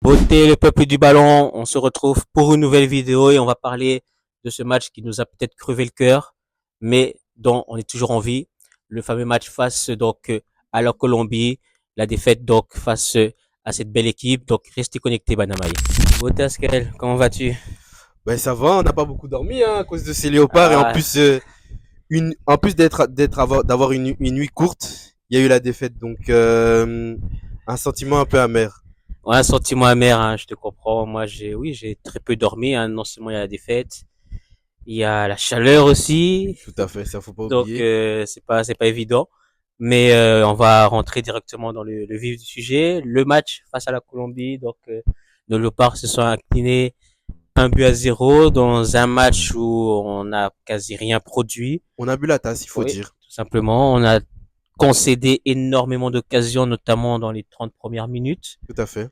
Beauté, le peuple du ballon, on se retrouve pour une nouvelle vidéo et on va parler de ce match qui nous a peut-être crevé le cœur, mais dont on est toujours en vie. Le fameux match face à la Colombie, la défaite donc face à cette belle équipe. Donc restez connectés, Banamaï. Beauté Askel, comment vas-tu? Ben ça va, on n'a pas beaucoup dormi à cause de ces léopards et en Ah, plus en plus d'avoir une nuit courte, il y a eu la défaite donc un sentiment un peu amer. ouais, un sentiment amer, hein, je te comprends. Moi, j'ai très peu dormi. Hein. Non seulement il y a la défaite, il y a la chaleur aussi. Tout à fait, ça faut pas Donc oublier. c'est pas évident, mais on va rentrer directement dans le vif du sujet. Le match face à la Colombie, donc nos Léopards se sont inclinés 1-0 dans un match où on n'a quasi rien produit. On a bu la tasse, il faut Oui, dire. tout simplement, on a concédé énormément d'occasions, notamment dans les 30 premières minutes. Tout à fait.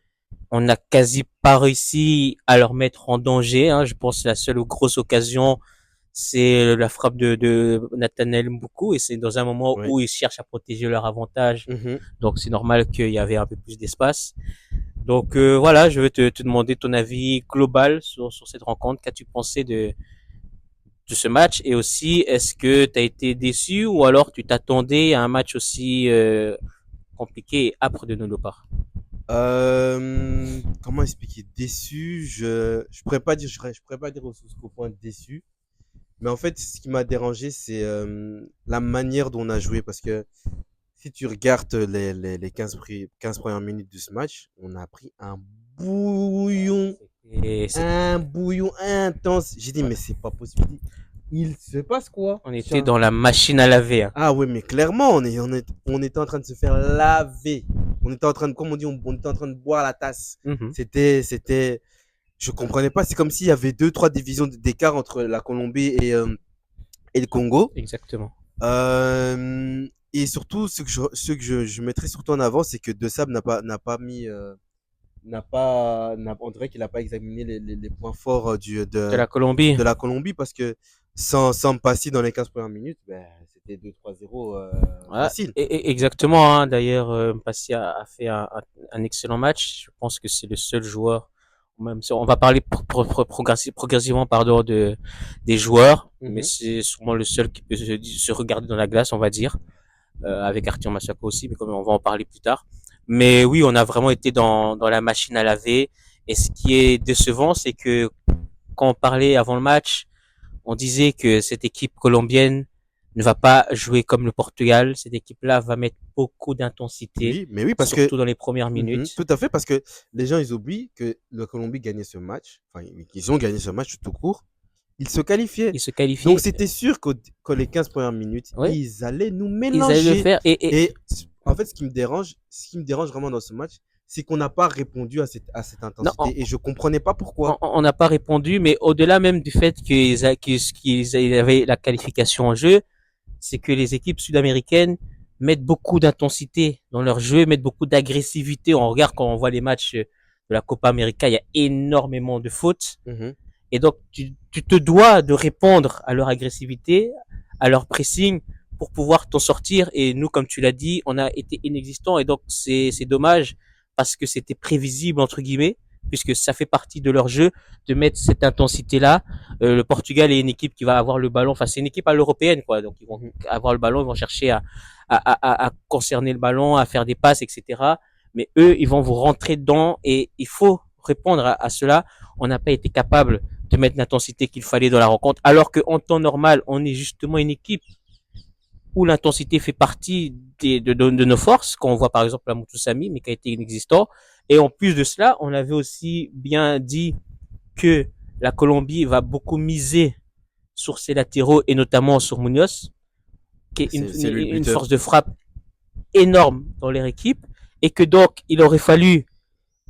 On n'a quasi pas réussi à leur mettre en danger. Hein. Je pense que la seule grosse occasion, c'est la frappe de Nathaniel Mboukou et c'est dans un moment Oui. où ils cherchent à protéger leur avantage. Mhm. Donc c'est normal qu'il y avait un peu plus d'espace. Donc voilà, je vais te demander ton avis global sur cette rencontre. Qu'as-tu pensé de ce match et aussi est-ce que tu as été déçu ou alors tu t'attendais à un match aussi compliqué et âpre de nos parts? Comment expliquer? Déçu, je pourrais pas dire, je pourrais pas dire au point déçu. Mais en fait, ce qui m'a dérangé, c'est la manière dont on a joué. Parce que si tu regardes les 15 premières minutes de ce match, on a pris Et un bouillon intense. J'ai dit, mais c'est pas possible. Il se passe quoi? on était dans la machine à laver. Hein. Ah ouais, mais clairement, on était en train de se faire laver. On était en train de, comme on dit, on était en train de boire la tasse. Mhm. C'était, je comprenais pas. C'est comme s'il y avait deux, trois divisions d'écart entre la Colombie et le Congo. Exactement. Et surtout, je mettrais surtout en avant, c'est que De Sable n'a pas mis, on dirait qu'il n'a pas examiné les points forts De la Colombie. de la Colombie parce que sans Mpassi dans les 15 premières minutes, ben, c'était 2-3-0 Ouais, facile. exactement. Hein. D'ailleurs, Mpassi a fait un excellent match. Je pense que c'est le seul joueur. Même si on va parler progressivement pardon des joueurs, mais Mhm. c'est sûrement le seul qui peut se regarder dans la glace, on va dire, avec Arthur Machako aussi, mais comme on va en parler plus tard. Mais oui, on a vraiment été dans la machine à laver. Et ce qui est décevant, c'est que quand on parlait avant le match, on disait que cette équipe colombienne ne va pas jouer comme le Portugal. Cette équipe-là va mettre beaucoup d'intensité, Oui, mais oui, parce que surtout dans les premières mhm, minutes. tout à fait, parce que les gens ils oublient que la Colombie gagnait ce match, enfin qu'ils ont gagné ce match tout court, ils se qualifiaient. Ils se Donc qualifiaient, c'était sûr que les 15 premières minutes, ouais, ils allaient nous ils allaient le mélanger. faire. Et en fait, ce qui me dérange vraiment dans ce match, c'est qu'on n'a pas répondu à cette Non, intensité. Et je comprenais pas pourquoi. on n'a pas répondu, mais au-delà même du fait qu'ils avaient la qualification en jeu, c'est que les équipes sud-américaines mettent beaucoup d'intensité dans leur jeu, mettent beaucoup d'agressivité. On regarde quand on voit les matchs de la Copa América, il y a énormément de fautes. Mhm. Et donc, tu te dois de répondre à leur agressivité, à leur pressing pour pouvoir t'en sortir. Et nous, comme tu l'as dit, on a été inexistants. Et donc, c'est dommage parce que c'était prévisible, entre guillemets, puisque ça fait partie de leur jeu de mettre cette intensité-là. Le Portugal est une équipe qui va avoir le ballon. Enfin, c'est une équipe à l'européenne, quoi. Donc, ils vont Mhm. avoir le ballon, ils vont chercher à concerner le ballon, à faire des passes, etc. Mais eux, ils vont vous rentrer dedans et il faut répondre à cela. On n'a pas été capable de mettre l'intensité qu'il fallait dans la rencontre, alors qu'en temps normal, on est justement une équipe où l'intensité fait partie de nos forces, quand on voit par exemple la Moutoussami, mais qui a été inexistant. Et en plus de cela, on avait aussi bien dit que la Colombie va beaucoup miser sur ses latéraux et notamment sur Munoz, qui est C'est lui le une buteur. force de frappe énorme dans leur équipe, et que donc il aurait fallu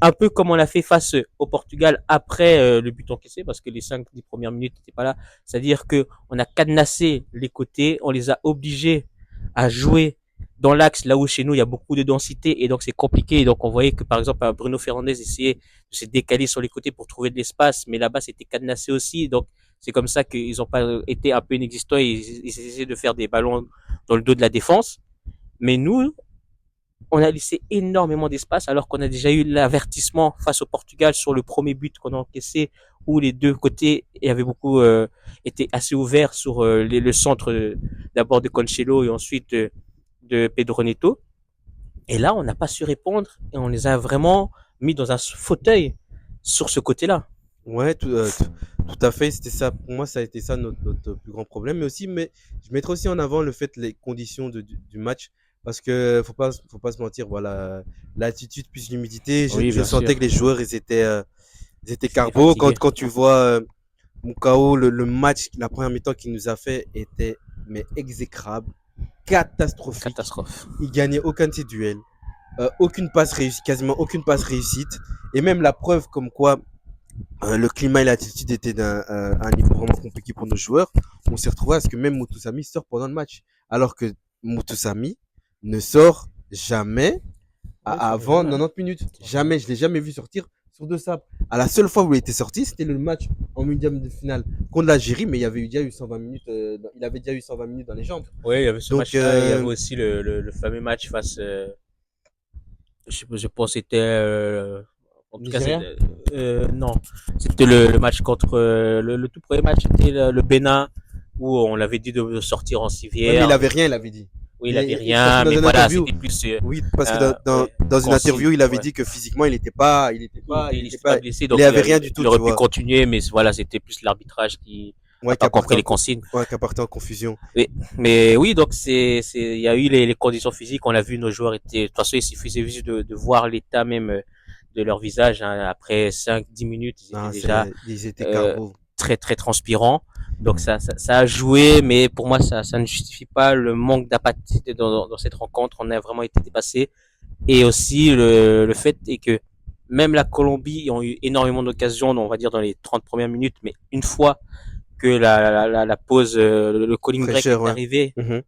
un peu comme on l'a fait face au Portugal après le but encaissé, parce que les 5 10 premières minutes n'étaient pas là. C'est-à-dire que on a cadenassé les côtés, on les a obligés à jouer dans l'axe, là où chez nous il y a beaucoup de densité et donc c'est compliqué. Et donc on voyait que par exemple Bruno Fernandes essayait de se décaler sur les côtés pour trouver de l'espace, mais là-bas c'était cadenassé aussi. Donc c'est comme ça qu'ils ont pas été un peu inexistants et ils essayaient de faire des ballons dans le dos de la défense. Mais nous, on a laissé énormément d'espace alors qu'on a déjà eu l'avertissement face au Portugal sur le premier but qu'on a encaissé où les deux côtés avaient beaucoup étaient assez ouverts sur le centre d'abord de Cancelo et ensuite de Pedro Neto. Et là, on n'a pas su répondre et on les a vraiment mis dans un fauteuil sur ce côté-là. Ouais, tout à fait. C'était ça. Pour moi, ça a été ça notre plus grand problème. Mais je mettrais aussi en avant le fait, les conditions du match. Parce que faut pas se mentir, voilà, l'altitude plus l'humidité, Oui, je bien sentais sûr. que les joueurs, ils étaient C'était carbo. fatigué. Quand tu vois Mukao, le match, la première mi-temps qu'il nous a fait était, mais exécrable, catastrophique. Catastrophe. Il gagnait aucun de ses duels. Aucune passe réussie, quasiment aucune passe réussite. Et même la preuve comme quoi le climat et l'attitude étaient un niveau vraiment compliqué pour nos joueurs. On s'est retrouvé à ce que même Moutoussamy sort pendant le match. Alors que Moutoussamy ne sort jamais Ouais, ça va avant jamais, hein. 90 minutes. Jamais, je l'ai jamais vu sortir sur deux sapes. À la seule fois où il était sorti, c'était le match en huitième de finale contre l'Algérie, mais il y avait déjà eu 120 minutes, il avait déjà eu 120 minutes dans les jambes. Oui, il y avait ce Donc, match-là, et il y avait aussi le fameux match face, je pense que c'était, en tout cas, Nigeria. c'était, non, c'était le match contre, le tout premier match, c'était le Bénin, où on l'avait dit de sortir en Ouais, mais il civière, avait mais rien, il avait dit. oui, il avait Parce que rien, dans mais une voilà, interview, c'était plus, oui, parce que ouais, dans une consigne, interview, il avait ouais. dit que physiquement, Il était pas blessé, il donc avait rien du tout, il tu aurait pu vois. continuer, mais voilà, c'était plus l'arbitrage qui a Ouais, pas compris les consignes. qui partait en confusion. Oui, mais oui, donc il y a eu les conditions physiques. On l'a vu, nos joueurs étaient, de toute façon, il suffisait juste de voir l'état même de leur visage, hein. Après 5, 10 minutes, ils étaient Non, déjà ils étaient euh, carbo. très très transpirants. Donc ça a joué, mais pour moi, ça ne justifie pas le manque d'apathie dans cette rencontre. On a vraiment été dépassés. Et aussi le fait est que même la Colombie ils ont eu énormément d'occasions, on va dire dans les 30 premières minutes, mais une fois que la pause, le calling break Fraîcheur, est ouais. arrivé, Mhm.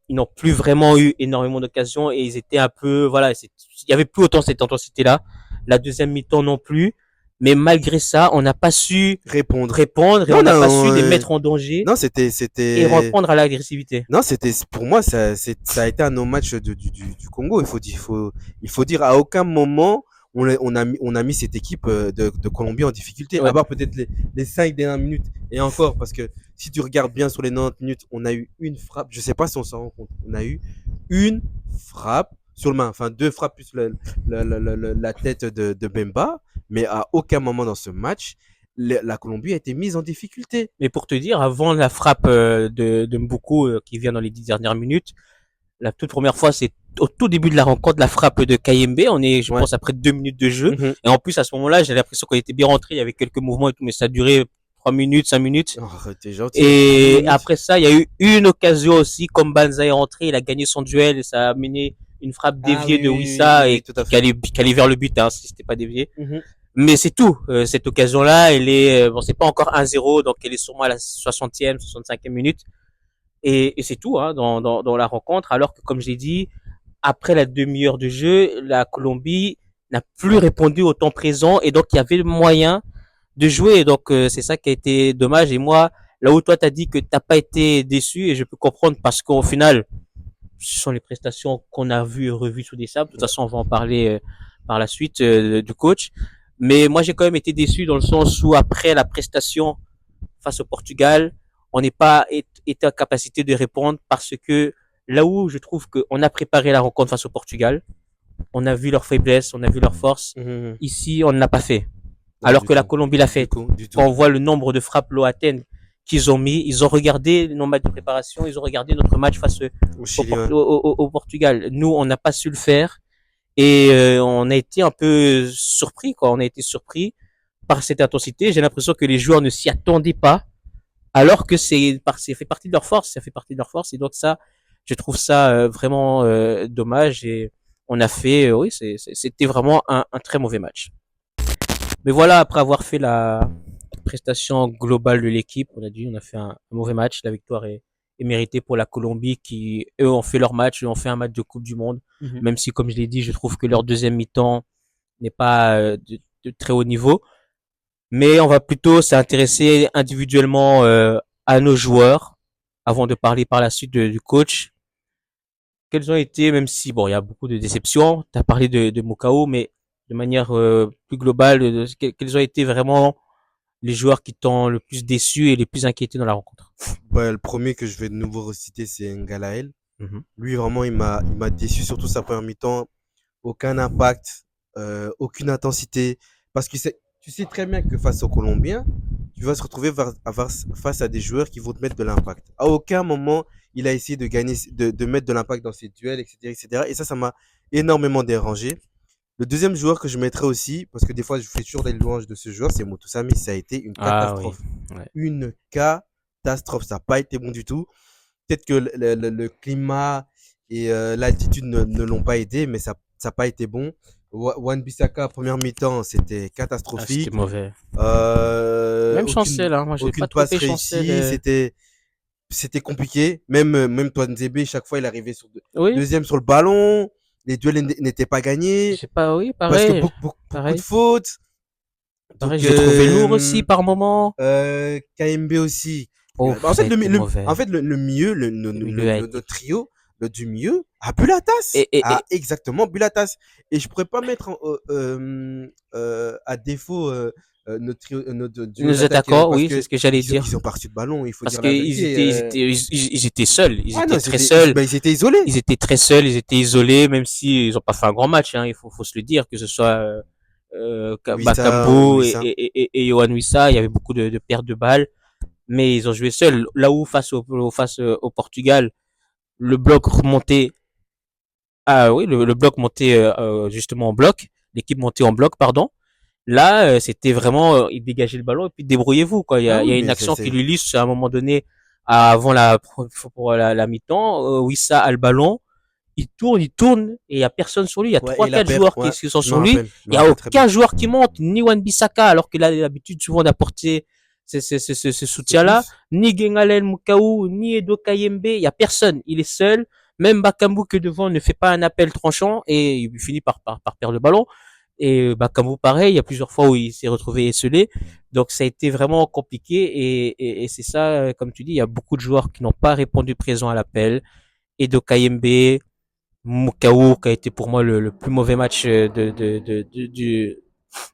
ils n'ont plus vraiment eu énormément d'occasions et ils étaient un peu, voilà, il y avait plus autant cette intensité-là. La deuxième mi-temps non plus. Mais malgré ça, on n'a pas su Répondre. répondre et Non, on n'a pas su non, les mettre en danger non, et reprendre à l'agressivité. non, pour moi, ça a été un no-match du Congo. Il faut dire, à aucun moment, on a mis cette équipe de Colombie en difficulté, à Ouais. part peut-être les 5 dernières minutes. Et encore, parce que si tu regardes bien sur les 90 minutes, on a eu une frappe. Je sais pas si on s'en rend compte. On a eu une frappe sur le main. Enfin, deux frappes plus la tête de Bemba. Mais à aucun moment dans ce match, la Colombie a été mise en difficulté. Mais pour te dire, avant la frappe de Mboukou qui vient dans les 10 dernières minutes, la toute première fois, c'est au tout début de la rencontre, la frappe de Kayembe. On est, je Ouais. pense, après 2 minutes de jeu. Mhm. Et en plus, à ce moment-là, j'ai l'impression qu'on était bien rentré. Il y avait quelques mouvements et tout, mais ça a duré 3 minutes, 5 minutes. Oh, t'es gentil. 10 Et minutes. après ça, il y a eu une occasion aussi, comme Banza est rentré, il a gagné son duel et ça a mené une frappe Ah déviée de Wissa oui, et tout à qui fait. allait vers le but, hein, si c'était pas dévié. Mhm. Mais c'est tout. Cette occasion-là, elle est, bon, c'est pas encore 1-0, donc elle est sûrement à la 60e, 65e minute. Et c'est tout, hein, dans la rencontre. Alors que, comme j'ai dit, après la demi-heure de jeu, la Colombie n'a plus répondu au temps présent et donc il y avait le moyen de jouer. Donc c'est ça qui a été dommage. Et moi, là où toi t'as dit que t'as pas été déçu, et je peux comprendre parce qu'au final, ce sont les prestations qu'on a vues et revues sous des sables. De toute Ouais. façon, on va en parler par la suite du coach. Mais moi, j'ai quand même été déçu dans le sens où après la prestation face au Portugal, on n'est pas été en capacité de répondre parce que là où je trouve qu'on a préparé la rencontre face au Portugal, on a vu leurs faiblesses, on a vu leurs forces. Mhm. Ici, on ne l'a pas fait. Non, Alors du que la tout. Colombie l'a Du fait. coup, du Quand tout. on voit le nombre de frappes lointaines qu'ils ont mis, ils ont regardé nos matchs de préparation, ils ont regardé notre match face Au Chili, ouais. au Portugal. Nous, on n'a pas su le faire et on a été un peu surpris, quoi. On a été surpris par cette intensité. J'ai l'impression que les joueurs ne s'y attendaient pas, alors que ça fait partie de leur force, ça fait partie de leur force. Et donc ça, je trouve ça vraiment dommage. Et on a fait, oui, c'était vraiment un très mauvais match. Mais voilà, après avoir fait la prestation globale de l'équipe, on a fait un mauvais match. La victoire est méritée pour la Colombie qui, eux, ont fait leur match, eux, ont fait un match de Coupe du Monde. Mhm. Même si, comme je l'ai dit, je trouve que leur deuxième mi-temps n'est pas de très haut niveau. Mais on va plutôt s'intéresser individuellement à nos joueurs avant de parler par la suite du coach. quels ont été, même si bon, il y a beaucoup de déceptions, tu as parlé de Mukau, mais de manière plus globale, quels ont été vraiment les joueurs qui t'ont le plus déçu et les plus inquiétés dans la rencontre? Bah, le premier que je vais de nouveau reciter, c'est Ngalael. Mhm. Lui, vraiment, il m'a déçu, surtout sa première mi-temps. Aucun impact, aucune intensité. Parce que tu sais très bien que face aux Colombiens, tu vas se retrouver face à des joueurs qui vont te mettre de l'impact. À aucun moment, il a essayé de gagner, de mettre de l'impact dans ses duels, etc., etc. Et ça m'a énormément dérangé. Le deuxième joueur que je mettrais aussi, parce que des fois, je fais toujours des louanges de ce joueur, c'est Moutoussamy. Ça a été une Ah oui, catastrophe. ouais. Une catastrophe. Ça n'a pas été bon du tout. Peut-être que le climat et l'altitude ne l'ont pas aidé, mais ça n'a pas été bon. Wan-Bissaka, première mi-temps, c'était Ah, c'était catastrophique. mauvais. Euh, Même aucune, Chancel, hein. Moi, j'ai pas aucune passe trouvé Chancel. réussie. C'était compliqué. Même Toine chaque fois, il arrivait Oui, deuxième sur le ballon. Les duels n'étaient pas gagnés j'ai pas, oui, parce que pareil, beaucoup de pareil, fautes. pareil. Donc, Je l'ai trouvé lourd aussi par moment. KMB aussi. Ouf, En ça a fait, été en mauvais. fait, le milieu, Le milieu a le été. trio, le du milieu, a bu la tasse. Et, et, A et exactement bu la tasse. Et je pourrais pas mettre à défaut notre, notre duo nos d'attaque attaquants, parce oui, c'est que ce que j'allais dire. ils ont pas reçu de ballon, il faut Parce dire la qu'ils vérité. étaient, ils étaient seuls. Ils Ah étaient non, très seuls. ils étaient isolés. Ils étaient très seuls. Ils étaient isolés, même si ils ont pas fait un grand match, hein. Faut se le dire, que ce soit, Wissa, Bakambu Wissa. et Yohan Wissa. Il y avait beaucoup de pertes de balles, mais ils ont joué seuls. Là où face au Portugal, le bloc remontait. Ah oui, le bloc montait justement en bloc. L'équipe montait en bloc, pardon. Là, c'était vraiment, il dégageait le ballon et puis débrouillez-vous, quoi. Ah Il y oui, a une mais action qui c'est lui lisse à un moment donné, avant pour la mi-temps. Wissa a le ballon, il tourne, et il y a personne sur lui. Il y a ouais, trois, et la quatre perd, joueurs ouais, qui sont sur lui. je Il me y a rappelle très bien. aucun joueur qui monte, ni Wan-Bissaka, alors qu'il a l'habitude souvent d'apporter ce C'est soutien-là, plus. ni Gengalen Mukau, ni Edo Kayembe. Il y a personne. Il est seul. Même Bakambu que devant ne fait pas un appel tranchant et il finit par perdre le ballon. Et Bakambu pareil, il y a plusieurs fois où il s'est retrouvé esselé. Donc ça a été vraiment compliqué et c'est ça, comme tu dis, il y a beaucoup de joueurs qui n'ont pas répondu présent à l'appel. Edo Kayembe, Mukau qui a été pour moi le plus mauvais match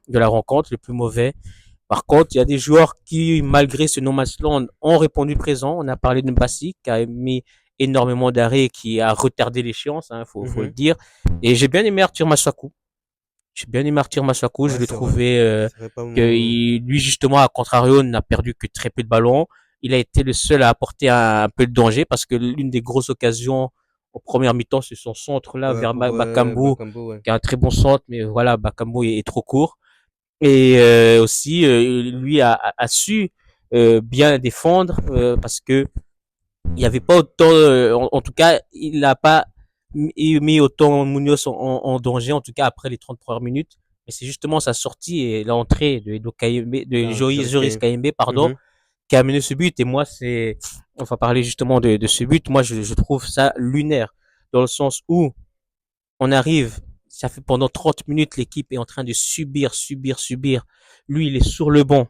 de la rencontre, le plus mauvais. Par contre, il y a des joueurs qui, malgré ce no match land, ont répondu présent. On a parlé de Mbassi, qui a mis énormément d'arrêts et qui a retardé l'échéance, hein, faut le Mhm. dire. Et j'ai bien aimé Arthur Massakou. J'ai bien aimé Arthur Massakou. Je Ouais, l'ai c'est vrai. trouvé C'est vrai, pas que mon. lui, justement, à contrario, n'a perdu que très peu de ballons. Il a été le seul à apporter un peu de danger parce que l'une des grosses occasions aux premières mi-temps, c'est son centre là Ouais, vers pour Bakambu, Bakambu, ouais. qui a un très bon centre, mais voilà, Bakambu est trop court. Et aussi, lui a su bien défendre parce que il n'y avait pas autant, en tout cas, il n'a pas mis autant Munoz en danger, en tout cas après les 30 premières minutes. Mais c'est justement sa sortie et l'entrée de Edo Kayembe, de Ah, Joris Joris Kane. Kayembe, pardon, Mhm. qui a amené ce but. Et moi, on va parler justement de ce but. Moi, je trouve ça lunaire dans le sens où on arrive, ça fait pendant 30 minutes, l'équipe est en train de subir. Lui, il est sur le banc.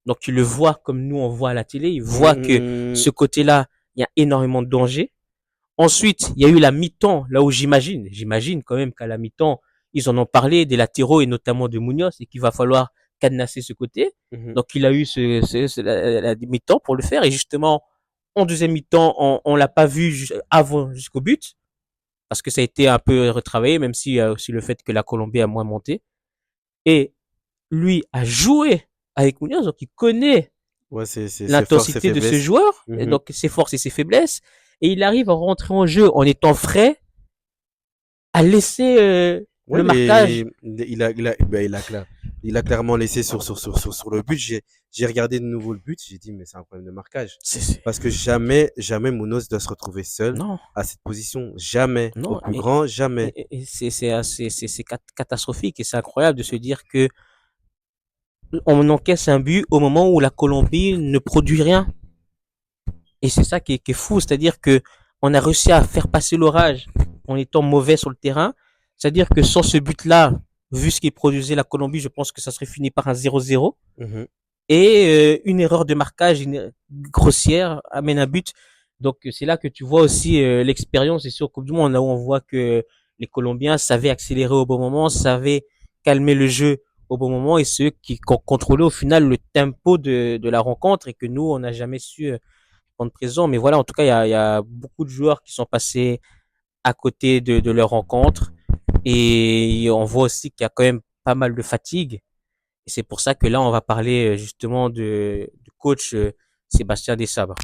Donc, il le voit comme nous, on voit à la télé. Il voit que Mhm. ce côté-là, il y a énormément de danger. Ensuite, il y a eu la mi-temps, là où j'imagine quand même qu'à la mi-temps, ils en ont parlé des latéraux et notamment de Munoz et qu'il va falloir cadenasser ce côté. Mhm. Donc, il a eu la mi-temps pour le faire et justement, en deuxième mi-temps, on l'a pas vu avant jusqu'au but parce que ça a été un peu retravaillé, même s'il y a aussi le fait que la Colombie a moins monté. Et lui a joué avec Munoz, donc il connaît Ouais, c'est force et l'intensité de ce faiblesse. joueur, et Mhm. donc ses forces et ses faiblesses, et il arrive à rentrer en jeu en étant frais, à laisser Ouais, le marquage. il a clairement laissé sur le but. J'ai regardé de nouveau le but. J'ai dit, mais c'est un problème de marquage. C'est- Parce que jamais Munoz doit se retrouver seul Non, à cette position. Jamais. Au non, plus grand, jamais. et c'est catastrophique et c'est incroyable de se dire que on encaisse un but au moment où la Colombie ne produit rien. Et c'est ça qui est fou, c'est-à-dire que on a réussi à faire passer l'orage en étant mauvais sur le terrain. C'est-à-dire que sans ce but-là, vu ce qui produisait la Colombie, je pense que ça serait fini par un 0-0. Mhm. Et une erreur de marquage grossière amène un but. Donc c'est là que tu vois aussi l'expérience et sur Coupe du Monde, là où on voit que les Colombiens savaient accélérer au bon moment, savaient calmer le jeu au bon moment et ceux qui contrôlaient au final le tempo de la rencontre et que nous, on n'a jamais su prendre présent. Mais voilà, en tout cas, il y a beaucoup de joueurs qui sont passés à côté de leur rencontre et on voit aussi qu'il y a quand même pas mal de fatigue. Et c'est pour ça que là, on va parler justement du coach Sébastien Desabre.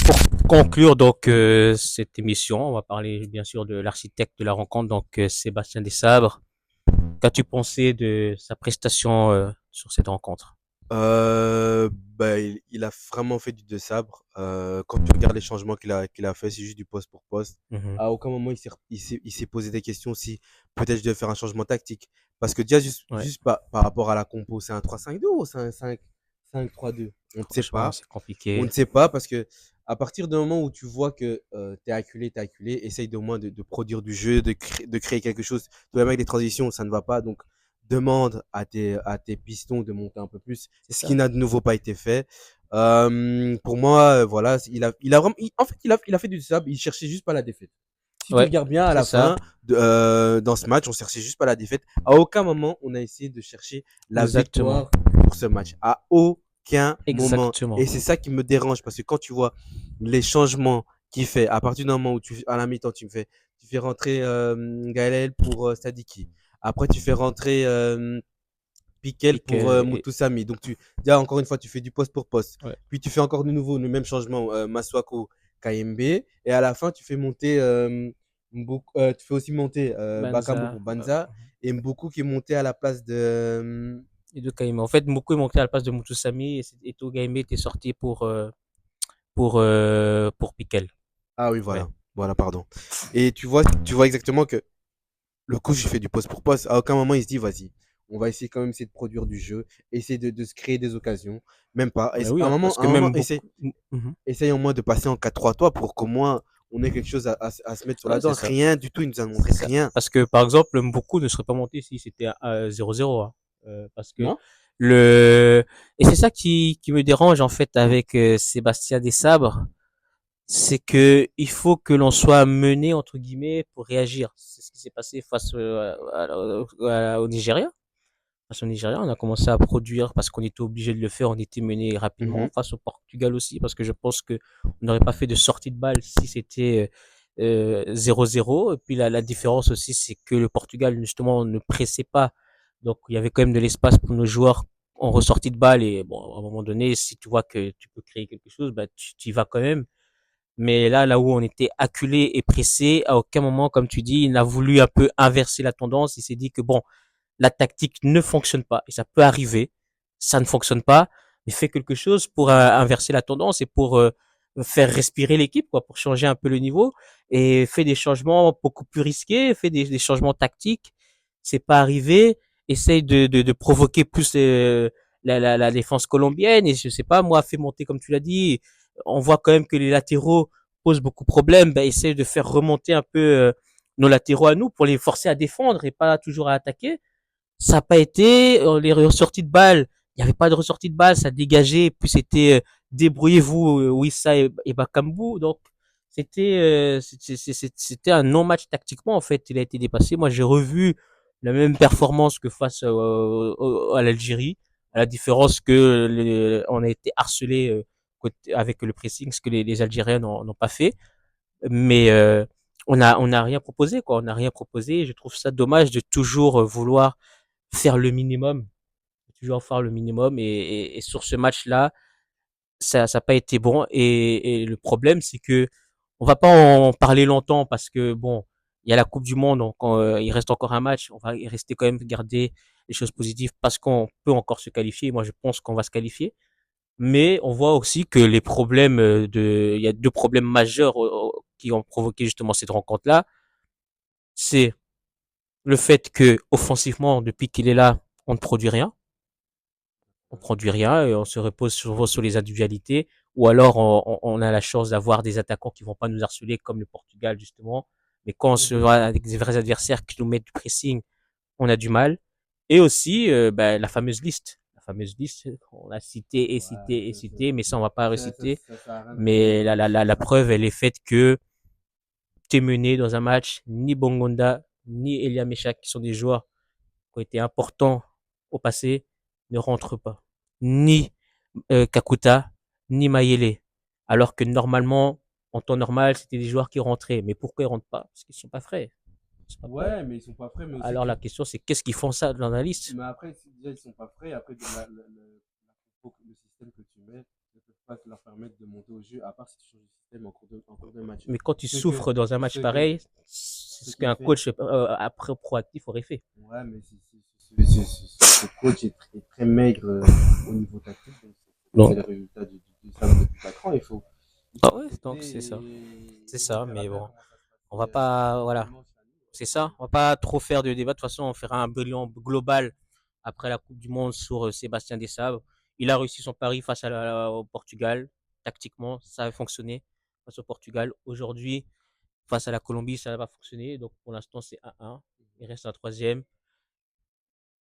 Pour conclure donc cette émission, on va parler bien sûr de l'architecte de la rencontre, donc Sébastien Desabre. Qu'as-tu pensé de sa prestation sur cette rencontre? Bah, il a vraiment fait du deux sabres. Quand tu regardes les changements qu'il a fait, c'est juste du poste pour poste. Mhm. À aucun moment il s'est posé des questions si peut-être je devais faire un changement tactique. Parce que déjà, juste, Ouais, juste par rapport à la compo, c'est un 3-5-2 ou c'est un 5-3-2? On ne sait franchement, pas. c'est On compliqué. ne sait pas parce que à partir du moment où tu vois que t'es acculé, essaye au moins de produire du jeu, de créer quelque chose. Toi, avec des transitions, ça ne va pas. Donc, demande à tes pistons de monter un peu plus, C'est ce qui ça. n'a de nouveau pas été fait. Pour moi, voilà, il a vraiment, en fait, il a fait du sable, il cherchait juste pas la défaite. Si tu Ouais, regardes bien à c'est la ça. fin, dans ce match, on cherchait juste pas la défaite. À aucun moment, on a essayé de chercher la Exactement. victoire pour ce match. À aucun moment. Exactement. Et c'est ça qui me dérange parce que quand tu vois les changements qu'il fait, à partir d'un moment où à la mi-temps, tu fais rentrer Gaël pour Sadiki. Après, tu fais rentrer Piquel Pique, pour Mutusami. Donc, déjà, encore une fois, tu fais du poste pour poste. ouais. Puis, tu fais encore de nouveau le même changement, Masuako, KMB. Et à la fin, tu fais monter, tu fais aussi monter Bakambu Banza. pour Banza. Et Mboku qui est monté à la place de. Et de Kaima. En fait, beaucoup est monté à la place de Mutusami et Togaime était sorti pour Piquel. Ah oui, Ouais. voilà. Voilà, pardon. Et tu vois exactement que le coach, il fait du poste pour poste. À aucun moment, il se dit, vas-y, on va essayer de produire du jeu, essayer de se créer des occasions. Même pas. Mais À oui, un hein, moment, parce à que un moment, même beaucoup. Mhm. essaye au moins de passer en 4-3-3 pour qu'au moins on ait quelque chose à se mettre sur la Ouais, dent. c'est ça. Rien du tout, il nous a C'est montré ça. rien. Parce que, par exemple, beaucoup ne serait pas monté si c'était à 0-0, hein. Parce que Non? le et c'est ça qui me dérange en fait avec Sébastien Desabre, c'est que il faut que l'on soit mené entre guillemets pour réagir. C'est ce qui s'est passé face au Nigeria. Face au Nigeria, on a commencé à produire parce qu'on était obligé de le faire, on était mené rapidement. Mhm. Face au Portugal aussi, parce que je pense que on n'aurait pas fait de sortie de balle si c'était 0-0. Et puis la différence aussi, c'est que le Portugal justement ne pressait pas, donc il y avait quand même de l'espace pour nos joueurs en ressortie de balle. Et bon, à un moment donné, si tu vois que tu peux créer quelque chose, bah tu y vas quand même. Mais là où on était acculé et pressé, à aucun moment, comme tu dis, il a voulu un peu inverser la tendance. Il s'est dit que bon, la tactique ne fonctionne pas. Et ça peut arriver, ça ne fonctionne pas, mais fais quelque chose pour inverser la tendance et pour faire respirer l'équipe, quoi, pour changer un peu le niveau et fais des changements beaucoup plus risqués, fais des changements tactiques. C'est pas arrivé. Essaye de provoquer plus la défense colombienne et je sais pas, moi, fais monter comme tu l'as dit. On voit quand même que les latéraux posent beaucoup de problèmes. Ben, essaye de faire remonter un peu nos latéraux à nous pour les forcer à défendre et pas toujours à attaquer. Ça n'a pas été les ressorties de balles. Il n'y avait pas de ressortie de balles, ça dégageait. Puis c'était débrouillez-vous, Wissa et Bakambu. Donc c'était un non-match tactiquement en fait. Il a été dépassé. Moi j'ai revu la même performance que face à l'Algérie. À la différence que on a été harcelé avec le pressing, ce que les Algériens n'ont pas fait. Mais on a rien proposé quoi. On n'a rien proposé. Je trouve ça dommage de toujours vouloir faire le minimum, toujours faire le minimum. Et sur ce match-là, ça n'a pas été bon. Et le problème, c'est que on va pas en parler longtemps parce que bon, il y a la Coupe du Monde, donc il reste encore un match. On va y rester quand même garder les choses positives parce qu'on peut encore se qualifier. Moi, je pense qu'on va se qualifier. Mais on voit aussi que les problèmes il y a deux problèmes majeurs qui ont provoqué justement cette rencontre-là. C'est le fait que offensivement, depuis qu'il est là, on ne produit rien. On produit rien et on se repose souvent sur les individualités, ou alors on a la chance d'avoir des attaquants qui vont pas nous harceler comme le Portugal justement. Mais quand on se Mhm. voit avec des vrais adversaires qui nous mettent du pressing, on a du mal. Et aussi la fameuse liste. La fameuse liste. On a cité et Ouais, cité et cité, mais ça, on va pas reciter. ça sert à rien de revenir Mais dessus. la preuve, elle est faite que tu es mené dans un match, ni Bongonda, ni Elia Meshak, qui sont des joueurs qui ont été importants au passé, ne rentrent pas. Ni Kakuta, ni Mayele. Alors que normalement, en temps normal, c'était des joueurs qui rentraient. Mais pourquoi ils rentrent pas? Parce qu'ils sont pas frais. Ils sont pas prêts. Ouais, mais ils sont pas frais, mais aussi Alors la question, c'est qu'est-ce qu'ils font ça dans la liste? mais après, si déjà ils sont pas frais, après le système que tu mets ne peut pas leur permettre de monter au jeu, à part si tu changes de système en cours de match. Mais quand tu Ce que, souffres dans un match ce que, pareil, c'est ce ce que qu'un fait, coach après proactif aurait fait. ouais, mais ce coach est très maigre au niveau tactique, donc c'est Donc, le résultat du simple depuis 4 ans. Il ah faut ouais, donc c'est accepter ça. C'est et on ça, verra mais bien bon, comment ça se on va passer pas, voilà, dimanche la nuit. c'est ça. On va pas trop faire de débat. De toute façon, on fera un bilan global après la Coupe du Monde sur Sébastien Desabre. Il a réussi son pari face au Portugal. Tactiquement, ça a fonctionné face au Portugal. Aujourd'hui, face à la Colombie, ça va fonctionner. Donc, pour l'instant, c'est 1-1. Il reste un troisième.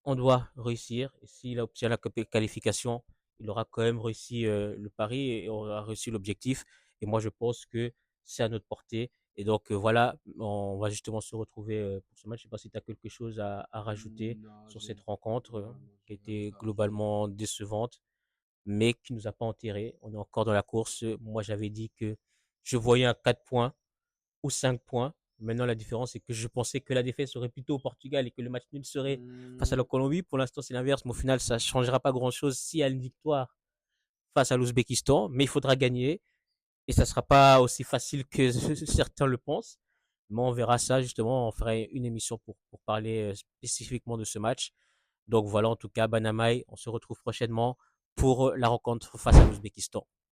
On doit réussir. Et s'il obtient la qualification, il aura quand même réussi le pari et aura réussi l'objectif. Et moi, je pense que c'est à notre portée. Et donc, voilà, on va justement se retrouver pour ce match. Je ne sais pas si tu as quelque chose à rajouter Non, sur cette rencontre qui a j'ai rien été d'autre à rajouter. globalement décevante, mais qui nous a pas enterrés. On est encore dans la course. Moi, j'avais dit que je voyais un 4 points ou 5 points. Maintenant, la différence, c'est que je pensais que la défaite serait plutôt au Portugal et que le match nul serait face à la Hmm, Colombie. Pour l'instant, c'est l'inverse, mais au final, ça ne changera pas grand-chose s'il y a une victoire face à l'Ouzbékistan. Mais il faudra gagner et ça ne sera pas aussi facile que certains le pensent. Mais on verra ça, justement. On fera une émission pour parler spécifiquement de ce match. Donc voilà, en tout cas, Banamaï, on se retrouve prochainement pour la rencontre face à l'Ouzbékistan.